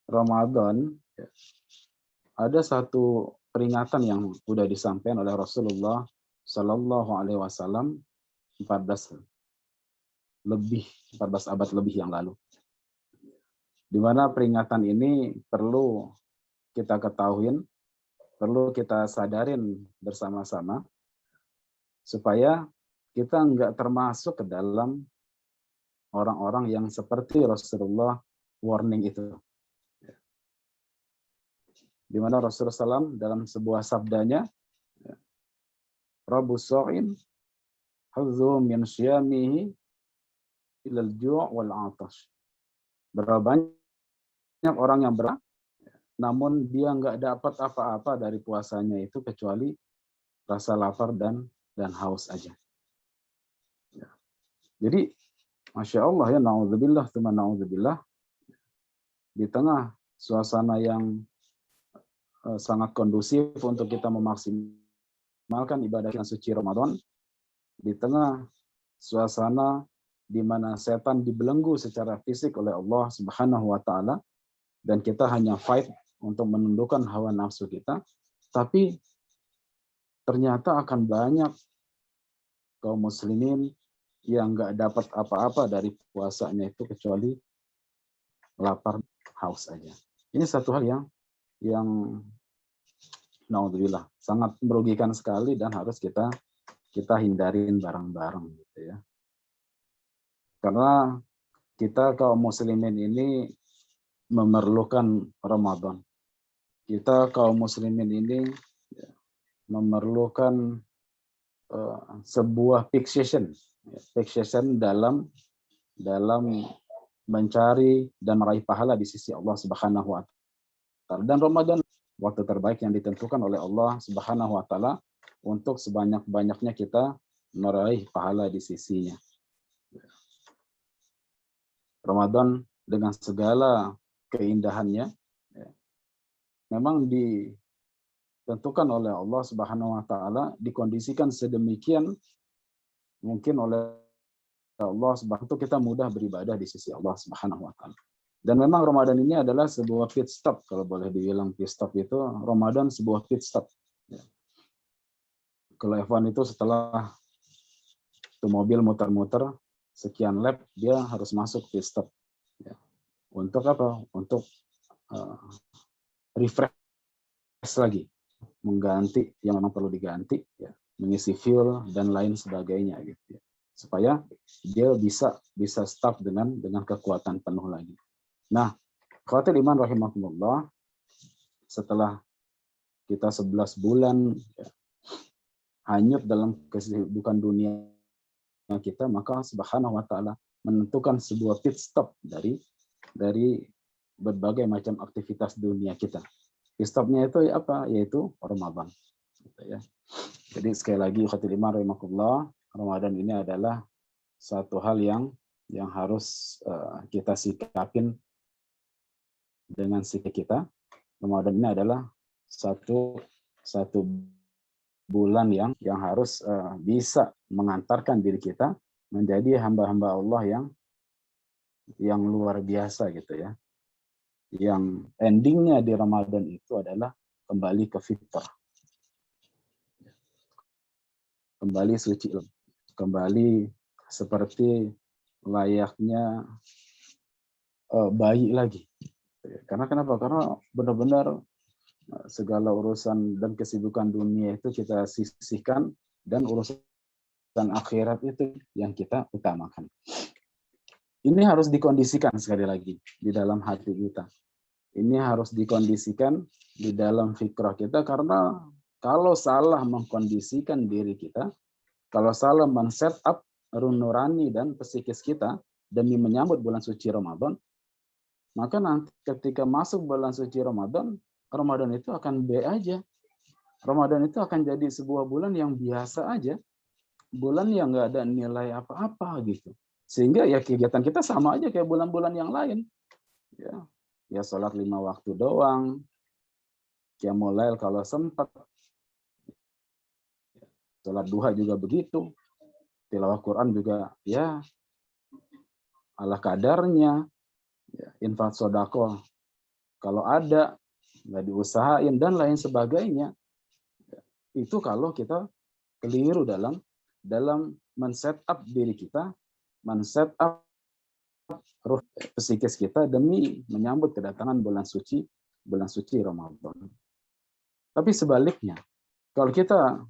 Ramadan, ada satu peringatan yang sudah disampaikan oleh Rasulullah Shallallahu Alaihi Wasallam 14 abad lebih yang lalu. Di mana peringatan ini perlu kita ketahuin, perlu kita sadarin bersama-sama supaya kita nggak termasuk ke dalam orang-orang yang seperti Rasulullah warning itu. Di mana Rasulullah SAW dalam sebuah sabdanya, Rabu so'in hadzu min syamihi ilal ju' wal 'atash. Berapa banyak orang yang namun dia nggak dapat apa-apa dari puasanya itu kecuali rasa lapar dan haus aja. Ya. Jadi, Masya Allah ya, na'udzubillah, tsumma na'udzubillah, di tengah suasana yang sangat kondusif untuk kita memaksimalkan ibadah yang suci Ramadan, di tengah suasana di mana setan dibelenggu secara fisik oleh Allah Subhanahu wa taala dan kita hanya fight untuk menundukkan hawa nafsu kita, tapi ternyata akan banyak kaum muslimin yang nggak dapat apa-apa dari puasanya itu kecuali lapar, haus aja. Ini satu hal yang naudzubillah sangat merugikan sekali dan harus kita hindarin bareng-bareng gitu ya. Karena kita kaum muslimin ini memerlukan Ramadan. Kita kaum muslimin ini memerlukan sebuah fixation dalam mencari dan meraih pahala di sisi Allah Subhanahu wa taala. Dan Ramadan waktu terbaik yang ditentukan oleh Allah Subhanahu wa taala untuk sebanyak-banyaknya kita meraih pahala di sisinya. Ramadan dengan segala keindahannya memang ditentukan oleh Allah Subhanahu wa taala, dikondisikan sedemikian mungkin oleh Allah Subhanahu untuk kita mudah beribadah di sisi Allah Subhanahu wa taala. Dan memang Ramadan ini adalah sebuah pit stop, kalau boleh dibilang pit stop itu, Ramadan sebuah pit stop. Kalau F1 itu setelah itu mobil muter-muter sekian lap, dia harus masuk pit stop. Untuk apa? Untuk refresh lagi, mengganti yang memang perlu diganti, mengisi fuel dan lain sebagainya gitu ya. Supaya dia bisa start dengan kekuatan penuh lagi. Nah, khawatir iman rahimakumullah, setelah kita 11 bulan hanyut dalam kesibukan dunia kita, maka Subhanahu wa taala menentukan sebuah pit stop dari berbagai macam aktivitas dunia kita. Pit stopnya itu apa? Yaitu Ramadan. Gitu ya. Jadi sekali lagi khawatir iman rahimakumullah, Ramadan ini adalah satu hal yang harus kita sikapin dengan sikap kita. Ramadan ini adalah satu bulan yang harus bisa mengantarkan diri kita menjadi hamba-hamba Allah yang luar biasa gitu ya. Yang endingnya di Ramadan itu adalah kembali ke fitrah. Kembali suci, kembali seperti layaknya bayi lagi. Karena kenapa? Karena benar-benar segala urusan dan kesibukan dunia itu kita sisihkan dan urusan akhirat itu yang kita utamakan. Ini harus dikondisikan sekali lagi di dalam hati kita. Ini harus dikondisikan di dalam fikrah kita, karena kalau salah mengkondisikan diri kita, kalau salah men-set up nurani dan psikis kita demi menyambut bulan suci Ramadan, maka nanti ketika masuk bulan suci Ramadan itu akan B aja. Ramadan itu akan jadi sebuah bulan yang biasa aja. Bulan yang nggak ada nilai apa-apa gitu. Sehingga ya kegiatan kita sama aja kayak bulan-bulan yang lain. Ya sholat 5 waktu doang. Qiyamul lail kalau sempat. Sholat duha juga begitu. Tilawah Quran juga ya ala kadarnya. ya, infak sodako kalau ada nggak diusahain dan lain sebagainya. Itu kalau kita keliru dalam men-set up diri kita, men-set up ruh psikis kita demi menyambut kedatangan bulan suci Ramadan. Tapi sebaliknya, kalau kita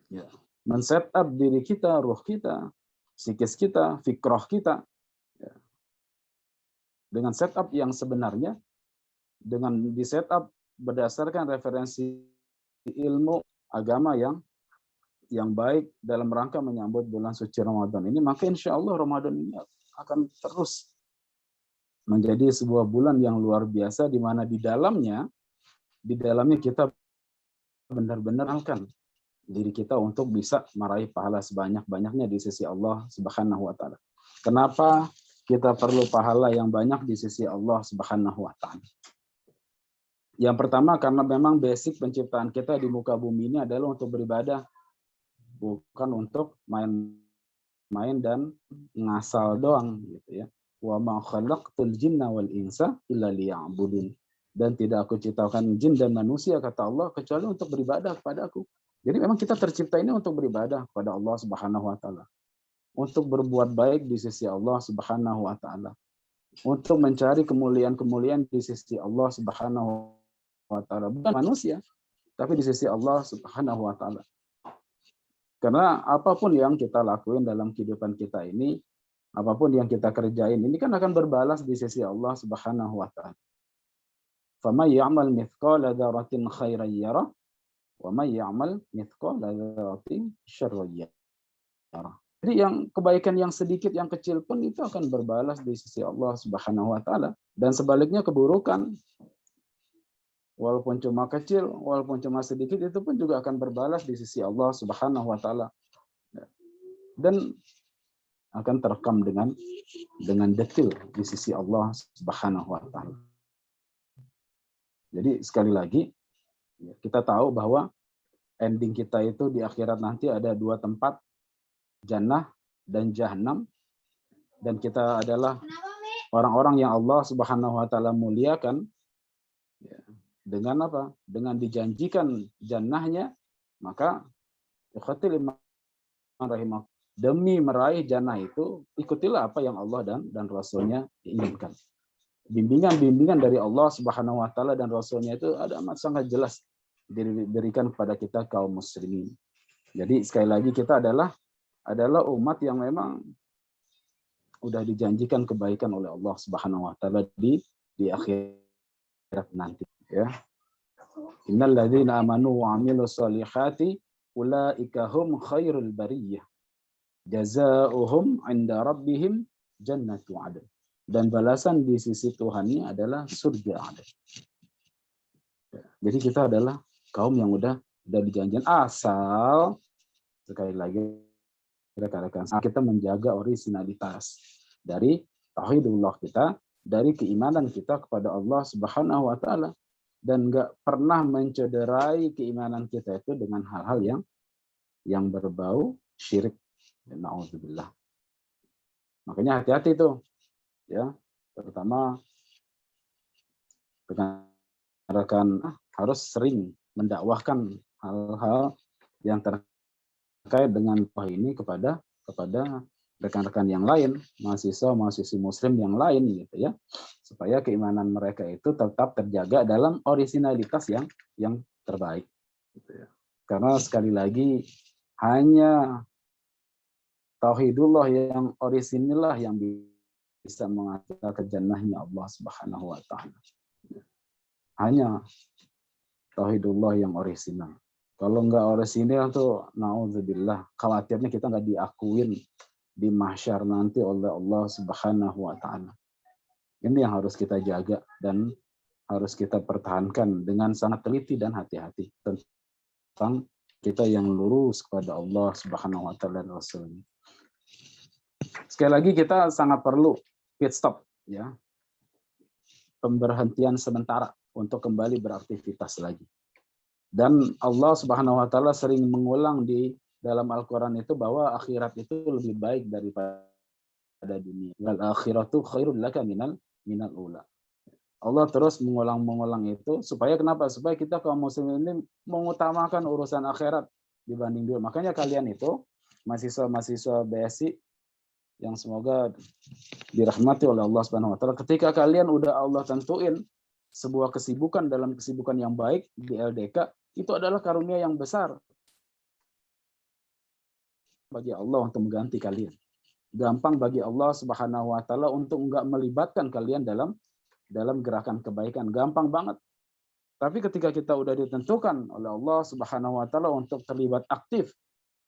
ya, men-set up diri kita, ruh kita, psikis kita, fikroh kita, ya, dengan setup yang sebenarnya, dengan di setup berdasarkan referensi ilmu agama yang baik dalam rangka menyambut bulan suci Ramadan ini, maka insya Allah Ramadan ini akan terus menjadi sebuah bulan yang luar biasa, di mana di dalamnya kita benar-benar akan diri kita untuk bisa meraih pahala sebanyak-banyaknya di sisi Allah Subhanahu wa taala. Kenapa kita perlu pahala yang banyak di sisi Allah Subhanahu wa taala? Yang pertama, karena memang basic penciptaan kita di muka bumi ini adalah untuk beribadah, bukan untuk main dan ngasal doang gitu ya. Wa ma khalaqtul jinna wal insa illa liya'budun. Dan tidak aku ciptakan jin dan manusia, kata Allah, kecuali untuk beribadah kepada aku. Jadi memang kita tercipta ini untuk beribadah kepada Allah Subhanahu wa taala. Untuk berbuat baik di sisi Allah Subhanahu wa taala. Untuk mencari kemuliaan-kemuliaan di sisi Allah Subhanahu wa taala, bukan manusia, tapi di sisi Allah Subhanahu wa taala. Karena apapun yang kita lakuin dalam kehidupan kita ini, apapun yang kita kerjain ini kan akan berbalas di sisi Allah Subhanahu wa taala. Faman ya'mal mithqala dzarratin khairan yarah wa may ya'mal mithqala dzarratin syarran yarah. Jadi yang kebaikan yang sedikit, yang kecil pun itu akan berbalas di sisi Allah Subhanahu wa taala, dan sebaliknya keburukan walaupun cuma kecil, walaupun cuma sedikit, itu pun juga akan berbalas di sisi Allah Subhanahu wa taala. Dan akan terekam dengan detil di sisi Allah Subhanahu wa taala. Jadi sekali lagi kita tahu bahwa ending kita itu di akhirat nanti ada dua tempat, Jannah dan Jahannam, dan kita adalah orang-orang yang Allah Subhanahu wa taala muliakan dengan apa? Dengan dijanjikan jannahnya, maka demi meraih jannah itu ikutilah apa yang Allah dan Rasulnya inginkan. Bimbingan dari Allah Subhanahu wa taala dan Rasulnya itu ada amat sangat jelas diberikan kepada kita kaum muslimin. Jadi sekali lagi kita adalah umat yang memang udah dijanjikan kebaikan oleh Allah Subhanahu wa taala di akhirat nanti ya. Innal ladzina amanu wa 'amilus shalihati ulaika hum khairul bariyah. Jazaohum 'inda rabbihim jannatu 'adn. Dan balasan di sisi Tuhannya adalah surga adn. Jadi kita adalah kaum yang udah dijanjikan, asal sekali lagi rekan-rekan kita menjaga originalitas dari tauhidullah kita, dari keimanan kita kepada Allah Subhanahu wa taala, dan enggak pernah mencederai keimanan kita itu dengan hal-hal yang berbau syirik. Nauzubillah. Makanya hati-hati tuh ya, terutama rekan-rekan harus sering mendakwahkan hal-hal yang terkait dengan ini kepada rekan-rekan yang lain, mahasiswa-mahasiswi muslim yang lain gitu ya, supaya keimanan mereka itu tetap terjaga dalam originalitas yang terbaik gitu ya. Karena sekali lagi hanya tauhidullah yang orisinillah yang bisa mengantar ke jannahnya Allah Subhanahu wa taala. Hanya tauhidullah yang orisinal. Kalau enggak orisinal tuh naudzubillah, khawatirnya kita enggak diakuin di mahsyar nanti oleh Allah Subhanahu wa taala. Ini yang harus kita jaga dan harus kita pertahankan dengan sangat teliti dan hati-hati tentang kita yang lurus kepada Allah Subhanahu wa taala dan Rasulnya. Sekali lagi kita sangat perlu pit stop ya. Pemberhentian sementara untuk kembali beraktivitas lagi. Dan Allah Subhanahu wa taala sering mengulang di dalam Al-Qur'an itu bahwa akhirat itu lebih baik daripada dunia. Wal akhiratu khairul laka minal minal ula. Allah terus mengulang-mengulang itu supaya kenapa? Supaya kita kaum muslimin ini mengutamakan urusan akhirat dibanding dunia. Makanya kalian itu mahasiswa-mahasiswa BSI yang semoga dirahmati oleh Allah Subhanahu wa taala, ketika kalian udah Allah tentuin sebuah kesibukan dalam kesibukan yang baik di LDK, itu adalah karunia yang besar bagi Allah untuk mengganti kalian. Gampang bagi Allah Subhanahu wa taala untuk enggak melibatkan kalian dalam gerakan kebaikan, gampang banget. Tapi ketika kita udah ditentukan oleh Allah Subhanahu wa taala untuk terlibat aktif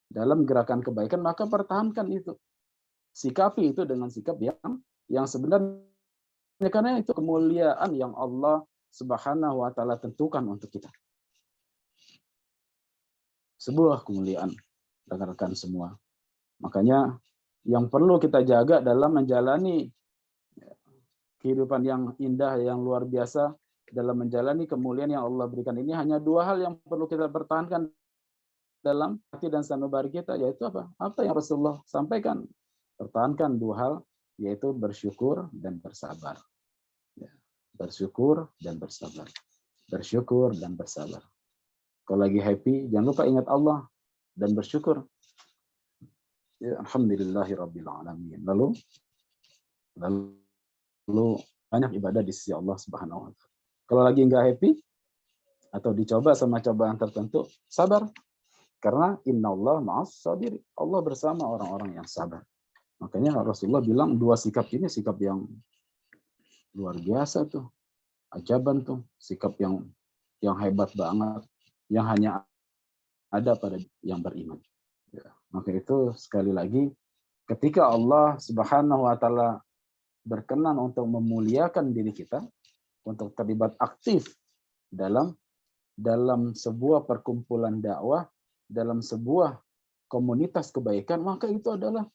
dalam gerakan kebaikan, maka pertahankan itu. Sikapi itu dengan sikap yang sebenarnya, karena itu kemuliaan yang Allah Subhanahu wa taala tentukan untuk kita. Sebuah kemuliaan, rekan-rekan semua. Makanya yang perlu kita jaga dalam menjalani kehidupan yang indah, yang luar biasa, dalam menjalani kemuliaan yang Allah berikan ini, hanya dua hal yang perlu kita pertahankan dalam hati dan sanubari kita, yaitu apa? Apa yang Rasulullah sampaikan. Pertahankan dua hal, yaitu bersyukur dan bersabar. Bersyukur dan bersabar. Bersyukur dan bersabar. Kalau lagi happy, jangan lupa ingat Allah dan bersyukur. Ya, alhamdulillahirabbil alamin. Lalu banyak ibadah di sisi Allah Subhanahu wa taala. Kalau lagi nggak happy atau dicoba sama cobaan tertentu, sabar. Karena innallaha ma'as sabirin. Allah bersama orang-orang yang sabar. Makanya Rasulullah bilang dua sikap ini sikap yang luar biasa tuh. Ajaban tuh, sikap yang hebat banget, yang hanya ada pada yang beriman. Ya, maka itu sekali lagi, ketika Allah Subhanahu wa taala berkenan untuk memuliakan diri kita, untuk terlibat aktif dalam sebuah perkumpulan dakwah, dalam sebuah komunitas kebaikan, maka itu adalah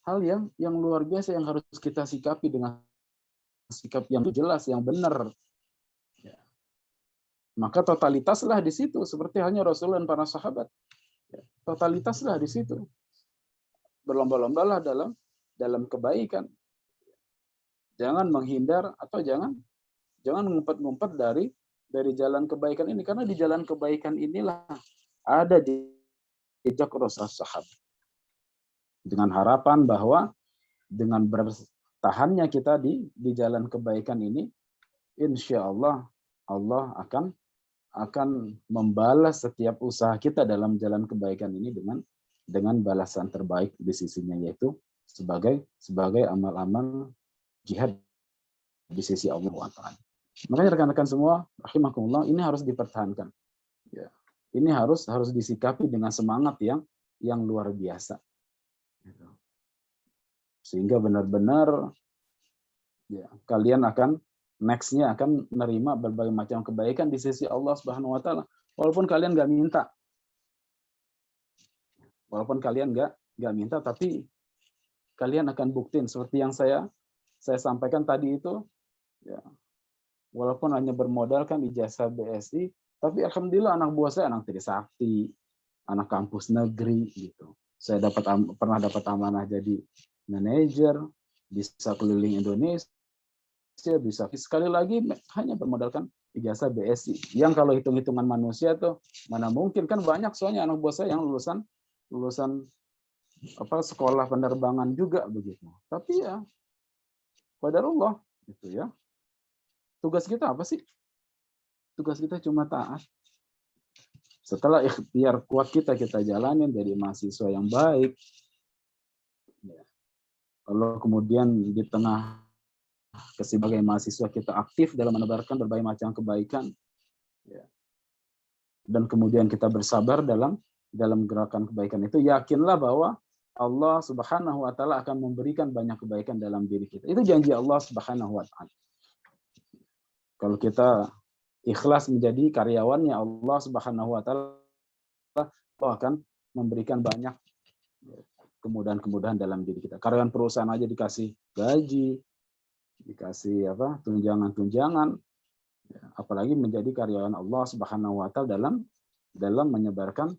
hal yang luar biasa yang harus kita sikapi dengan sikap yang jelas, yang benar. Ya. Maka totalitaslah di situ, seperti halnya Rasul dan para sahabat. Ya. Totalitaslah di situ. Berlomba-lombalah dalam kebaikan. Jangan menghindar atau jangan ngumpet-ngumpet dari jalan kebaikan ini, karena di jalan kebaikan inilah ada jejak Rasul sahabat. Dengan harapan bahwa dengan bertahannya kita di jalan kebaikan ini, insya Allah Allah akan membalas setiap usaha kita dalam jalan kebaikan ini dengan balasan terbaik di sisinya, yaitu sebagai amal-amal jihad di sisi Allah SWT. Makanya rekan-rekan semua, rahimakumullah, ini harus dipertahankan. Ya. Ini harus disikapi dengan semangat yang luar biasa. Sehingga benar-benar ya, kalian akan next-nya akan menerima berbagai macam kebaikan di sisi Allah Subhanahu wa taala. Walaupun kalian nggak minta. Walaupun kalian nggak minta, tapi kalian akan buktiin seperti yang saya sampaikan tadi itu, ya. Walaupun hanya bermodalkan ijazah BSI, tapi alhamdulillah anak buah saya anak Trisakti, anak kampus negeri gitu. Saya pernah dapat amanah jadi manajer, bisa keliling Indonesia, bisa sekali lagi hanya bermodalkan ijazah BSI. Yang kalau hitung-hitungan manusia tuh mana mungkin, kan banyak soalnya anak buah saya yang lulusan sekolah penerbangan juga begitu. Tapi ya qadarullah gitu ya. Tugas kita apa sih? Tugas kita cuma taat. Setelah ikhtiar kuat kita jalanin dari mahasiswa yang baik. Ya. Kalau kemudian di tengah sebagai mahasiswa kita aktif dalam menebarkan berbagai macam kebaikan, ya. Dan kemudian kita bersabar dalam gerakan kebaikan itu, yakinlah bahwa Allah Subhanahu wa taala akan memberikan banyak kebaikan dalam diri kita. Itu janji Allah Subhanahu wa taala. Kalau kita ikhlas menjadi karyawannya Allah Subhanahu wa taala, Allah akan memberikan banyak kemudahan-kemudahan dalam diri kita. Karyawan perusahaan aja dikasih gaji, dikasih tunjangan-tunjangan, apalagi menjadi karyawan Allah Subhanahu wa taala dalam menyebarkan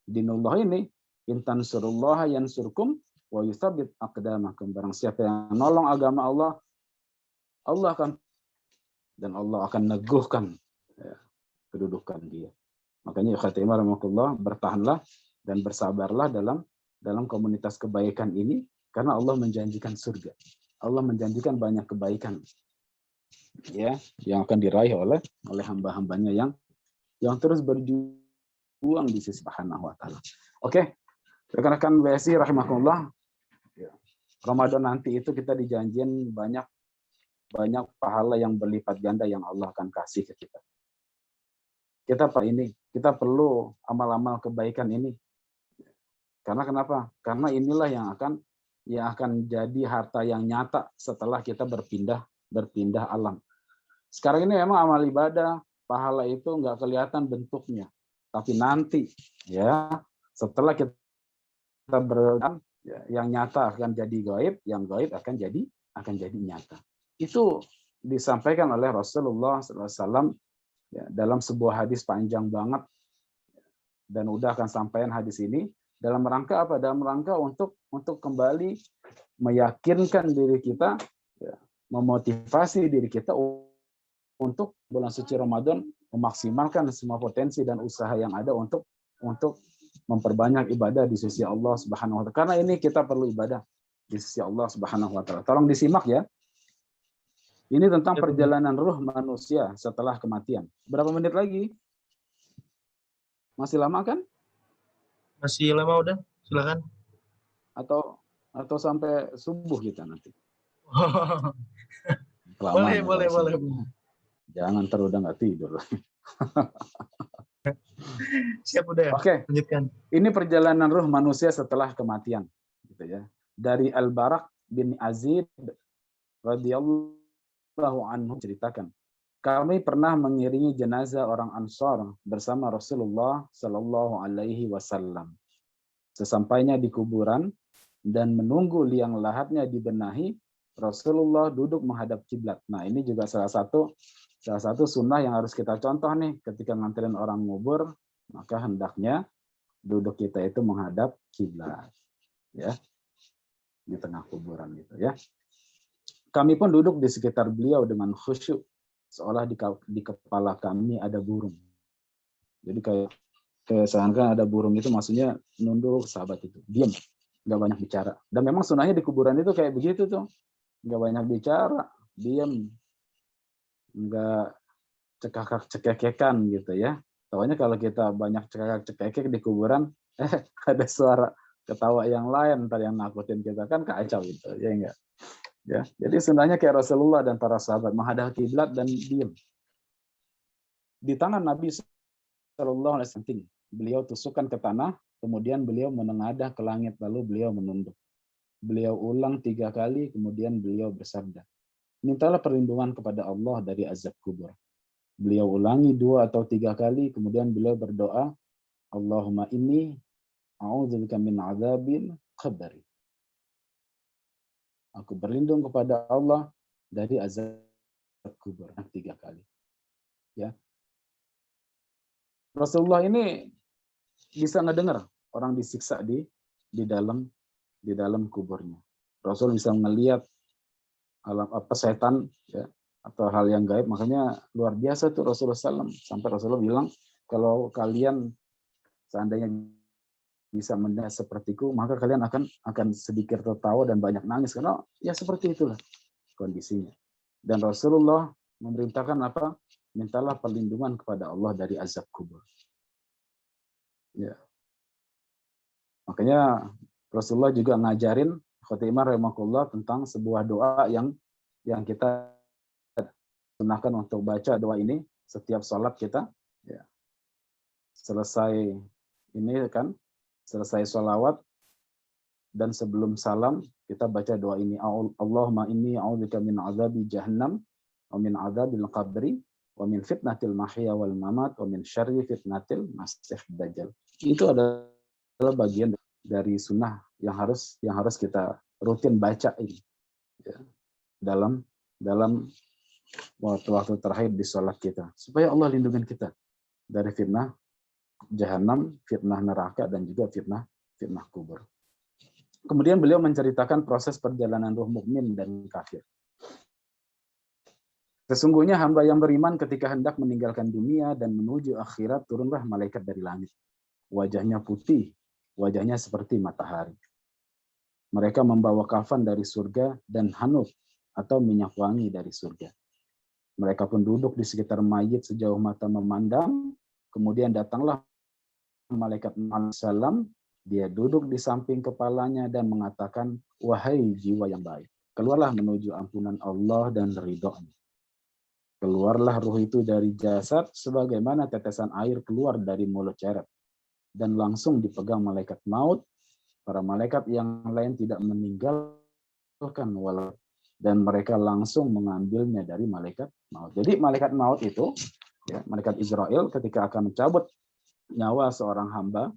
dinullah ini. Intan surullaha yansurkum wa yutsabbit aqdamakum. Barang siapa yang nolong agama Allah, Allah akan dan Allah akan neguhkan ya, kedudukan dia. Makanya khatimah rahmatullah, bertahanlah dan bersabarlah dalam komunitas kebaikan ini karena Allah menjanjikan surga. Allah menjanjikan banyak kebaikan ya yang akan diraih oleh hamba-hambanya yang terus berjuang di sisi Subhanahu wa taala. Oke, rekan-rekan BSI rahimakumullah. Ya. Ramadan nanti itu kita dijanjikan banyak pahala yang berlipat ganda yang Allah akan kasih ke kita. Kita perlu amal-amal kebaikan ini. Karena kenapa? Karena inilah yang akan jadi harta yang nyata setelah kita berpindah alam. Sekarang ini memang amal ibadah, pahala itu nggak kelihatan bentuknya. Tapi nanti ya setelah kita yang nyata akan jadi gaib, yang gaib akan jadi nyata. Itu disampaikan oleh Rasulullah SAW ya, dalam sebuah hadis panjang banget dan udah akan sampaikan hadis ini dalam rangka apa? Dalam rangka untuk kembali meyakinkan diri kita, ya, memotivasi diri kita untuk bulan suci Ramadan memaksimalkan semua potensi dan usaha yang ada untuk memperbanyak ibadah di sisi Allah Subhanahu wa taala. Karena ini kita perlu ibadah di sisi Allah Subhanahu wa taala. Tolong disimak ya. Ini tentang perjalanan ruh manusia setelah kematian. Berapa menit lagi? Masih lama kan? Masih lama udah, silakan. Atau sampai subuh kita nanti. Boleh. Jangan terus udah nggak tidur. Siap udah. Oke. Lanjutkan. Ini perjalanan ruh manusia setelah kematian, gitu ya. Dari Al-Barak bin Azib radhiyallahu anhu ceritakan, kami pernah mengiringi jenazah orang Ansar bersama Rasulullah Shallallahu Alaihi Wasallam. Sesampainya di kuburan dan menunggu liang lahatnya dibenahi, Rasulullah duduk menghadap kiblat. Nah, ini juga salah satu sunnah yang harus kita contoh nih ketika nganterin orang ngubur, maka hendaknya duduk kita itu menghadap kiblat, ya, di tengah kuburan gitu ya. Kami pun duduk di sekitar beliau dengan khusyuk, seolah di kepala kami ada burung. Jadi kayak seakan ada burung itu maksudnya nunduk sahabat itu, diam, nggak banyak bicara. Dan memang sunnahnya di kuburan itu kayak begitu tuh, nggak banyak bicara, diam, nggak cekak-cekekan gitu ya. Soalnya kalau kita banyak cekak-cekek di kuburan, ada suara ketawa yang lain, ntar yang nakutin kita kan kacau gitu, ya enggak. Ya, jadi sunnahnya kayak Rasulullah dan para sahabat menghadap kiblat dan diam. Di tangan Nabi Shallallahu Alaihi Wasallam, beliau tusukkan ke tanah, kemudian beliau menengadah ke langit, lalu beliau menunduk. Beliau ulang 3 kali, kemudian beliau bersabda, mintalah perlindungan kepada Allah dari azab kubur. Beliau ulangi 2 atau 3 kali, kemudian beliau berdoa, Allahumma inni a'udzubika min adzabil qabri. Aku berlindung kepada Allah dari azab kubur. 3 kali. Ya. Rasulullah ini bisa ngedengar orang disiksa di dalam kuburnya. Rasul bisa melihat alam setan ya, atau hal yang gaib, makanya luar biasa tuh Rasulullah SAW. Sampai Rasulullah bilang, kalau kalian seandainya bisa mendengar sepertiku, maka kalian akan sedikit tertawa dan banyak nangis, karena ya seperti itulah kondisinya. Dan Rasulullah memerintahkan apa? Mintalah perlindungan kepada Allah dari azab kubur. Ya. Makanya Rasulullah juga ngajarin khotimah rahimakumullah tentang sebuah doa yang kita sunahkan untuk baca doa ini setiap sholat kita. Ya. Selesai ini kan, selesai sholawat dan sebelum salam kita baca doa ini. Allahumma inni a'udzubika min azabi jahannam wa min adzabil qabri wa min fitnatil mahya wal mamat wa min syarri fitnatil masih dajjal. Itu adalah bagian dari sunnah yang harus kita rutin baca ini ya, dalam waktu-waktu terakhir di sholat kita, supaya Allah lindungi kita dari fitnah jahanam, fitnah neraka, dan juga fitnah kubur. Kemudian beliau menceritakan proses perjalanan ruh mukmin dan kafir. Sesungguhnya hamba yang beriman ketika hendak meninggalkan dunia dan menuju akhirat, turunlah malaikat dari langit. Wajahnya putih, wajahnya seperti matahari. Mereka membawa kafan dari surga dan hanut atau minyak wangi dari surga. Mereka pun duduk di sekitar mayit sejauh mata memandang. Kemudian datanglah malaikat salam. Dia duduk di samping kepalanya dan mengatakan, wahai jiwa yang baik, keluarlah menuju ampunan Allah dan ridhonya. Keluarlah ruh itu dari jasad sebagaimana tetesan air keluar dari mulut ceret. Dan langsung dipegang malaikat maut. Para malaikat yang lain tidak meninggalkan walau, dan mereka langsung mengambilnya dari malaikat maut. Jadi malaikat maut itu, ya, malaikat Israel ketika akan mencabut nyawa seorang hamba,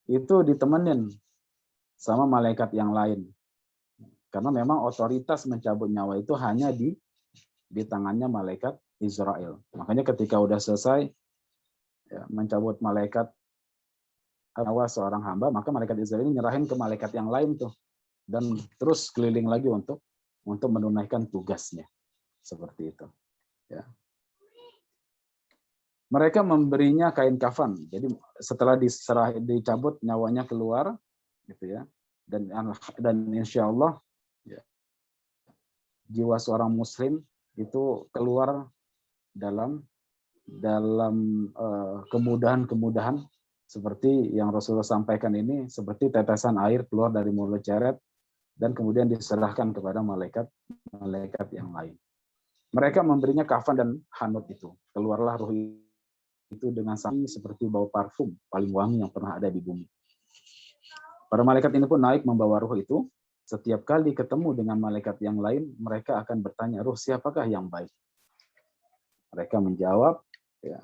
itu ditemenin sama malaikat yang lain. Karena memang otoritas mencabut nyawa itu hanya di tangannya malaikat Israel. Makanya ketika udah selesai ya, mencabut malaikat nyawa seorang hamba, maka malaikat Israel ini nyerahin ke malaikat yang lain tuh, dan terus keliling lagi untuk menunaikan tugasnya seperti itu. Ya. Mereka memberinya kain kafan. Jadi setelah dicabut nyawanya keluar, gitu ya, dan insya Allah ya, jiwa seorang Muslim itu keluar dalam kemudahan seperti yang Rasulullah sampaikan ini, seperti tetesan air keluar dari mulut ceret dan kemudian diserahkan kepada malaikat yang lain. Mereka memberinya kafan dan hanut itu. Keluarlah ruh itu dengan sangat seperti bau parfum paling wangi yang pernah ada di bumi. Para malaikat ini pun naik membawa ruh itu. Setiap kali ketemu dengan malaikat yang lain, mereka akan bertanya, ruh siapakah yang baik? Mereka menjawab, ya,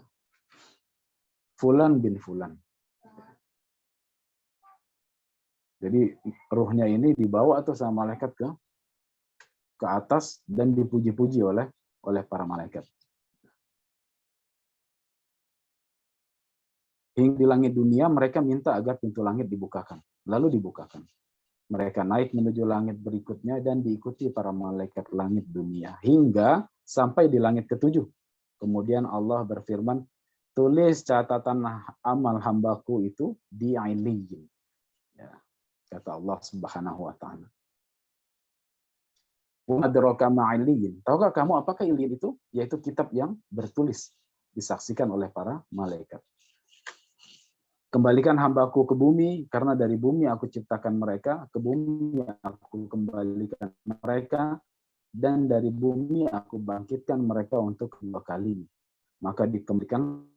Fulan bin Fulan. Jadi ruhnya ini dibawa atau sama malaikat ke atas dan dipuji-puji oleh para malaikat. Hingga di langit dunia mereka minta agar pintu langit dibukakan. Lalu dibukakan. Mereka naik menuju langit berikutnya dan diikuti para malaikat langit dunia. Hingga sampai di langit ketujuh. Kemudian Allah berfirman, tulis catatan amal hambaku itu di Ailiyyin. Ya, kata Allah Subhanahu wa taala. Adraka ma Ailiyyin. Tahukah kamu apakah Ilyin itu? Yaitu kitab yang bertulis, disaksikan oleh para malaikat. Kembalikan hambaku ke bumi, karena dari bumi aku ciptakan mereka, ke bumi aku kembalikan mereka, dan dari bumi aku bangkitkan mereka untuk kedua kalinya. Maka dikembalikan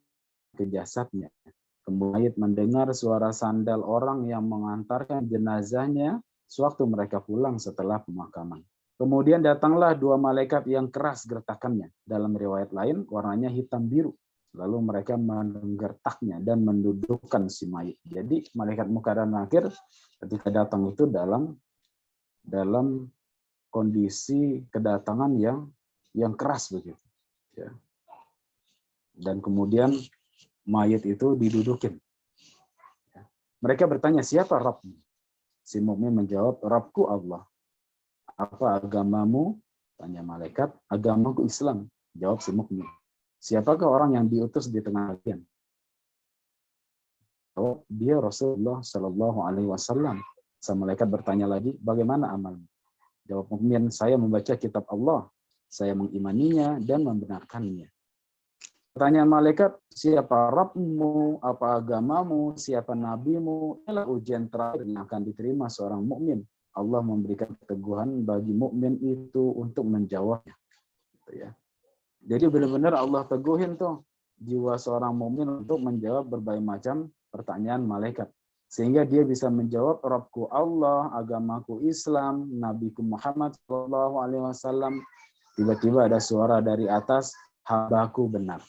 ke jasadnya. Kemudian mendengar suara sandal orang yang mengantarkan jenazahnya sewaktu mereka pulang setelah pemakaman. Kemudian datanglah dua malaikat yang keras gertakannya. Dalam riwayat lain, warnanya hitam biru. Lalu mereka menggertaknya dan mendudukkan si mayit. Jadi malaikat Munkar dan Nakir ketika datang itu dalam kondisi kedatangan yang keras begitu. Ya. Dan kemudian mayit itu didudukin. Mereka bertanya, siapa Rabbmu? Si mukmin menjawab, Rabbku Allah. Apa agamamu? Tanya malaikat, agamaku Islam. Jawab si mukmin. Siapakah orang yang diutus di tengah kalian? Oh, dia Rasulullah Shallallahu Alaihi Wasallam. Sang malaikat bertanya lagi, bagaimana amalmu? Jawab mukmin, saya membaca kitab Allah, saya mengimaninya dan membenarkannya. Pertanyaan malaikat, siapa Rabbmu, apa agamamu, siapa nabimu? Inilah ujian terakhir yang akan diterima seorang mukmin. Allah memberikan keteguhan bagi mukmin itu untuk menjawabnya. Gitu ya. Jadi benar-benar Allah teguhin tuh jiwa seorang mukmin untuk menjawab berbagai macam pertanyaan malaikat. Sehingga dia bisa menjawab, Rabbku Allah, agamaku Islam, Nabiku Muhammad SAW. Tiba-tiba ada suara dari atas, hambaku benar.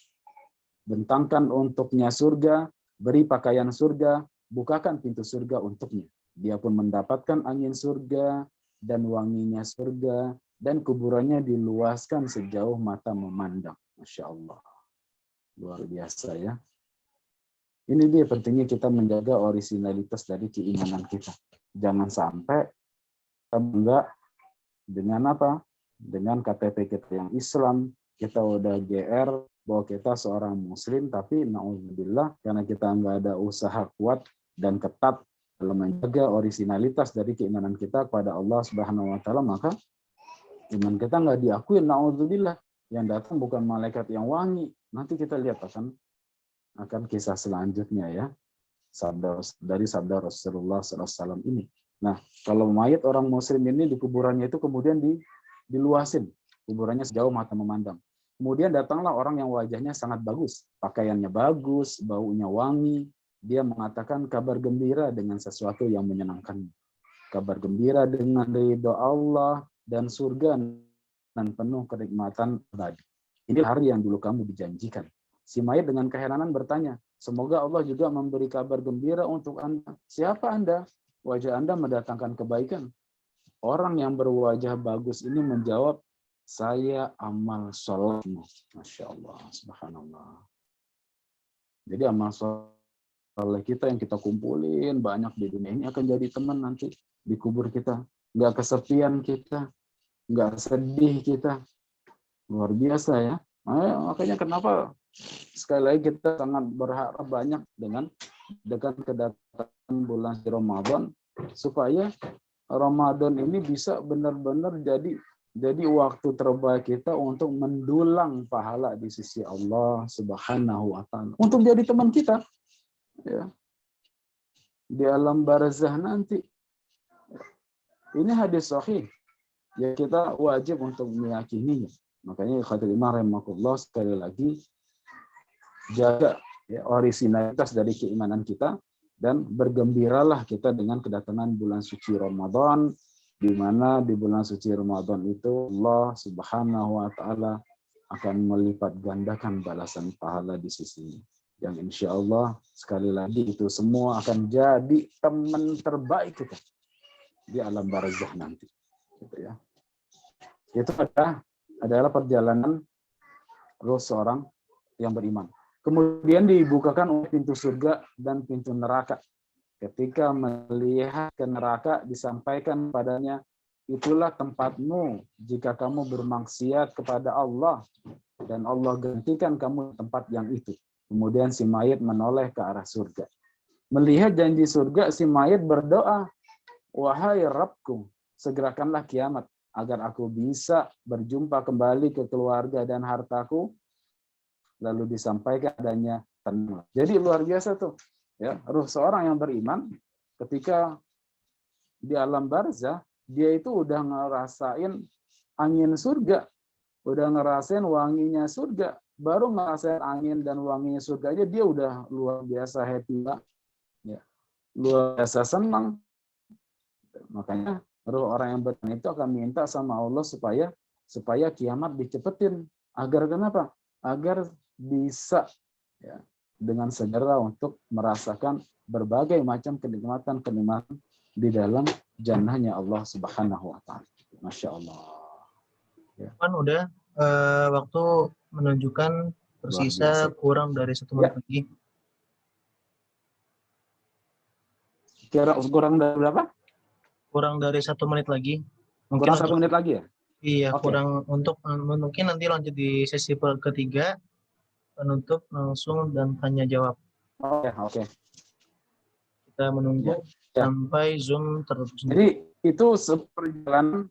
Bentangkan untuknya surga, beri pakaian surga, bukakan pintu surga untuknya. Dia pun mendapatkan angin surga dan wanginya surga, dan kuburannya diluaskan sejauh mata memandang. Masya Allah. Luar biasa ya. Ini dia pentingnya kita menjaga originalitas dari keimanan kita. Jangan sampai kita bangga dengan apa? Dengan KTP kita yang Islam, kita udah GR bahwa kita seorang muslim, tapi na'udzubillah karena kita nggak ada usaha kuat dan ketat dalam menjaga originalitas dari keimanan kita kepada Allah Subhanahu wa taala, maka iman kita nggak diakui, na'udzubillah. Yang datang bukan malaikat yang wangi. Nanti kita lihat akan kisah selanjutnya ya. Dari sabda Rasulullah SAW ini. Nah, kalau mayat orang muslim ini di kuburannya itu kemudian diluasin. Kuburannya sejauh mata memandang. Kemudian datanglah orang yang wajahnya sangat bagus. Pakaiannya bagus, baunya wangi. Dia mengatakan kabar gembira dengan sesuatu yang menyenangkan. Kabar gembira dengan ridho Allah dan surga dan penuh kenikmatan abadi. Ini hari yang dulu kamu dijanjikan. Si mayat dengan keheranan bertanya, semoga Allah juga memberi kabar gembira untuk Anda. Siapa Anda? Wajah Anda mendatangkan kebaikan. Orang yang berwajah bagus ini menjawab, saya amal sholatmu. Masya Allah, subhanallah. Jadi amal sholat kita yang kita kumpulin banyak di dunia ini akan jadi teman nanti di kubur kita. Nggak kesepian kita, nggak sedih kita. Luar biasa ya. Makanya kenapa sekali lagi kita sangat berharap banyak dengan kedatangan bulan Ramadan, supaya Ramadan ini bisa benar-benar jadi waktu terbaik kita untuk mendulang pahala di sisi Allah Subhanahu wa taala. Untuk jadi teman kita ya. Di alam barzah nanti. Ini hadis sahih. Ya kita wajib untuk meyakininya. Makanya khawatir imam rahimakumullah, sekali lagi jaga ya, originalitas dari keimanan kita dan bergembiralah kita dengan kedatangan bulan suci Ramadan, di mana di bulan suci Ramadan itu Allah Subhanahu wa taala akan melipat gandakan balasan pahala di sisinya. Yang insya Allah sekali lagi itu semua akan jadi teman terbaik kita di alam barzah nanti. Gitu ya. Itu adalah perjalanan roh seorang yang beriman. Kemudian dibukakan pintu surga dan pintu neraka. Ketika melihat ke neraka disampaikan padanya, itulah tempatmu jika kamu bermaksiat kepada Allah dan Allah gantikan kamu tempat yang itu. Kemudian si mayit menoleh ke arah surga. Melihat janji surga, si mayit berdoa, wahai Rabbku, segerakanlah kiamat agar aku bisa berjumpa kembali ke keluarga dan hartaku. Lalu disampaikan adanya tenang. Jadi luar biasa tuh. Ya, ruh seorang yang beriman ketika di alam barzah, dia itu udah ngerasain angin surga, udah ngerasain wanginya surga, baru ngerasain angin dan wanginya surga aja dia udah luar biasa happy, ya, luar biasa senang. Makanya ruh orang yang beriman itu akan minta sama Allah supaya kiamat dicepetin. Agar kenapa? Agar bisa ya, dengan segera untuk merasakan berbagai macam kenikmatan di dalam jannahnya Allah Subhanahu wa taala. Masya Allah. Ya. Kan udah waktu menunjukkan tersisa kurang dari 1 menit lagi. Kurang dari berapa? Kurang dari 1 menit lagi. Mungkin kurang 1 menit lagi ya? Iya, okay. Kurang untuk mungkin nanti lanjut di sesi ketiga, penutup langsung dan tanya jawab. Oke. Kita menunggu sampai Zoom tertutup. Jadi itu seperjalanan